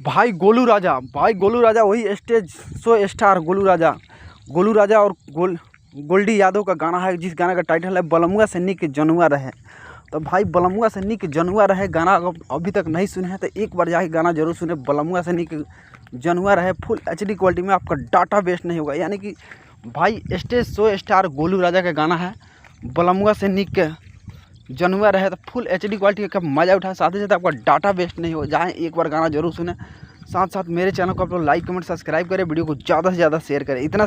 भाई गोलू राजा वही stage show star Golu राजा और गोल्डी यादव का गाना है, जिस गाना का टाइटल है बलमुआ से निक जनुआ रहे। तो भाई बलमुआ से निक जनुआ रहे गाना अभी तक नहीं सुने हैं तो एक बार जाके गाना जरूर सुने। बलमुआ से निक जनुआ रहे फुल HD क्वालिटी में, आपका डाटा वेस्ट नहीं होगा। यानी कि भाई स्टेज शो स्टार गोलू राजा का गाना है बलमुआ से निक जनुआ रहे, तो फुल HD क्वालिटी का मज़ा उठाए, साथ ही साथ आपका डाटा वेस्ट नहीं हो जाए। एक बार गाना जरूर सुने, साथ साथ मेरे चैनल को आप लोग लाइक कमेंट सब्सक्राइब करें, वीडियो को ज़्यादा से ज़्यादा शेयर करें, इतना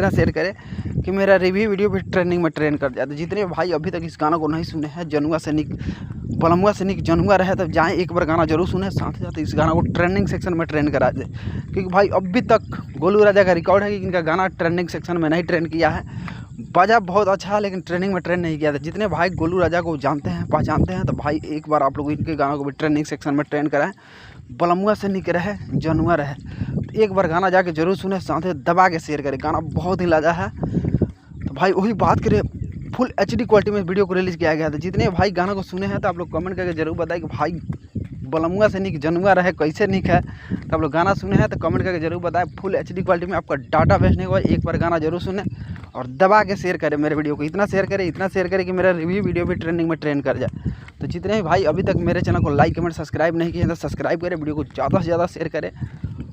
शेयर करें कि मेरा रिव्यू वीडियो भी ट्रेंडिंग में ट्रेंड कर जाए। तो जितने भाई अभी तक इस गाना को नहीं सुने हैं जनुआ से निक बलमुआ से निक जनुआ रहे, तब जाएँ एक बार गाना जरूर सुने, साथ ही साथ इस गाना को ट्रेंडिंग सेक्शन में ट्रेंड करा दे। क्योंकि भाई अभी तक गोलू राजा का रिकॉर्ड है कि इनका गाना ट्रेंडिंग सेक्शन में नहीं ट्रेंड किया है। बजा बहुत अच्छा है लेकिन ट्रेंडिंग में ट्रेंड नहीं किया था। जितने भाई गोलू राजा को जानते हैं पहचानते हैं तो भाई एक बार आप लोग इनके गानों को भी ट्रेंडिंग सेक्शन में ट्रेंड कराएं। बलमुआ से निक रहे जनुआ रहे, तो एक बार गाना जाके जरूर सुने, साथ ही दबा के शेयर करें, गाना बहुत ही लाजा है। तो भाई वही बात करें, फुल HD क्वालिटी में वीडियो को रिलीज़ किया गया था। जितने भाई गाना को सुने हैं तो आप लोग कमेंट करके जरूर बताएं कि भाई बलमुआ से निक जनुआ रहे कैसे निक है। तो आप लोग गाना सुने हैं तो कमेंट करके जरूर बताएं। फुल HD क्वालिटी में, आपका डाटा वेस्ट नहीं हुआ। एक बार गाना जरूर सुने और दबा के शेयर करें मेरे वीडियो को, इतना शेयर करें कि मेरा रिव्यू वीडियो भी ट्रेंडिंग में ट्रेंड कर जाए। तो जितने भाई अभी तक मेरे चैनल को लाइक कमेंट सब्सक्राइब नहीं किए हैं तो सब्सक्राइब करें, वीडियो को ज़्यादा से ज़्यादा शेयर करें।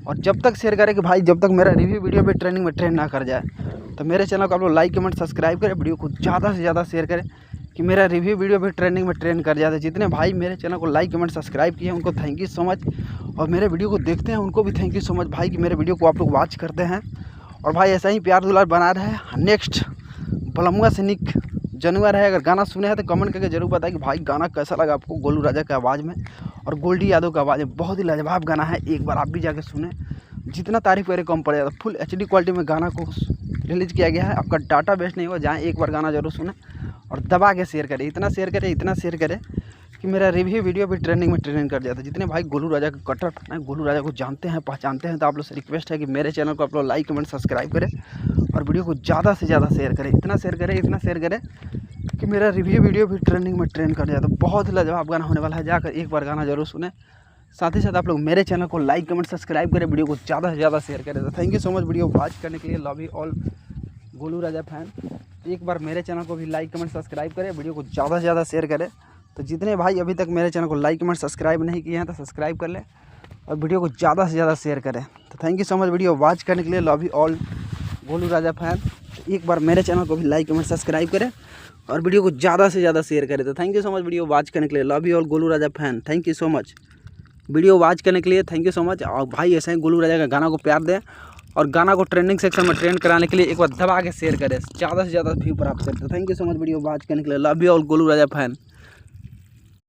और जब तक शेयर करें कि भाई जब तक मेरा रिव्यू वीडियो भी ट्रेंडिंग में ट्रेंड ना कर जाए, तो मेरे चैनल को आप लोग लाइक कमेंट सब्सक्राइब करें, वीडियो को ज़्यादा से ज़्यादा शेयर करें कि मेरा रिव्यू वीडियो भी ट्रेंडिंग में ट्रेंड कर जाता है। जितने भाई मेरे चैनल को लाइक कमेंट सब्सक्राइब किए हैं उनको थैंक यू सो मच, और मेरे वीडियो को देखते हैं उनको भी थैंक यू सो मच भाई कि मेरे वीडियो को आप लोग वॉच करते हैं। और भाई ऐसा ही प्यार दुलार बना रहे हैं। नेक्स्ट बलमुआ से निक जनुआ रहे, अगर गाना सुने हैं तो कमेंट करके जरूर बताएं कि भाई गाना कैसा लगा आपको गोलू राजा की आवाज़ में और गोल्डी यादव की आवाज़ में। बहुत ही लाजवाब गाना है, एक बार आप भी जाके सुने, जितना तारीफ करे कम पड़ जाता। फुल HD क्वालिटी में गाना को रिलीज़ किया गया है, आपका डाटा वेस्ट नहीं हुआ। जहाँ एक बार गाना जरूर सुने और दबा के शेयर करें, इतना शेयर करें कि मेरा रिव्यू वीडियो भी ट्रेंडिंग में ट्रेंड कर जाता है। जितने भाई गोलू राजा के कट्टर फैन हैं, गोलू राजा को जानते हैं पहचानते हैं, तो आप लोग से रिक्वेस्ट है कि मेरे चैनल को आप लोग लाइक कमेंट सब्सक्राइब करें और वीडियो को ज़्यादा से ज़्यादा शेयर करें, इतना शेयर करें कि मेरा रिव्यू वीडियो भी ट्रेंडिंग में ट्रेंड कर जाता है। बहुत ही लाजवाब गाना होने वाला है, जाकर एक बार गाना जरूर सुने, साथ ही साथ आप लोग मेरे चैनल को लाइक कमेंट सब्सक्राइब करें, वीडियो को ज़्यादा से ज़्यादा शेयर करें। तो thank you so much video watch करने के लिए। Love you all Golu Raja fan. एक बार मेरे चैनल को भी लाइक कमेंट सब्सक्राइब करें, वीडियो को ज़्यादा से ज़्यादा शेयर करें। तो जितने भाई अभी तक मेरे चैनल को लाइक कमेंट सब्सक्राइब नहीं किए हैं तो सब्सक्राइब कर लें और वीडियो को ज़्यादा से ज़्यादा शेयर करें। तो thank you so much video watch करने के लिए। Love you all Golu Raja fan. तो एक बार मेरे चैनल को भी लाइक कमेंट सब्सक्राइब करें और वीडियो को ज़्यादा से ज़्यादा शेयर करें। तो thank you so much video watch करने के लिए। Love you all Golu Raja fan. Thank you so much video watch करने के लिए, थैंक यू सो मच। और भाई ऐसे ही गोलू राजा का गाना को प्यार दें और गाना को ट्रेंडिंग सेक्शन में ट्रेंड कराने के लिए एक बार दबा के शेयर करें, ज़्यादा से ज़्यादा व्यू प्राप्त करते हैं। Thank you so much video watch करने के लिए। Love you all Golu Raja fan.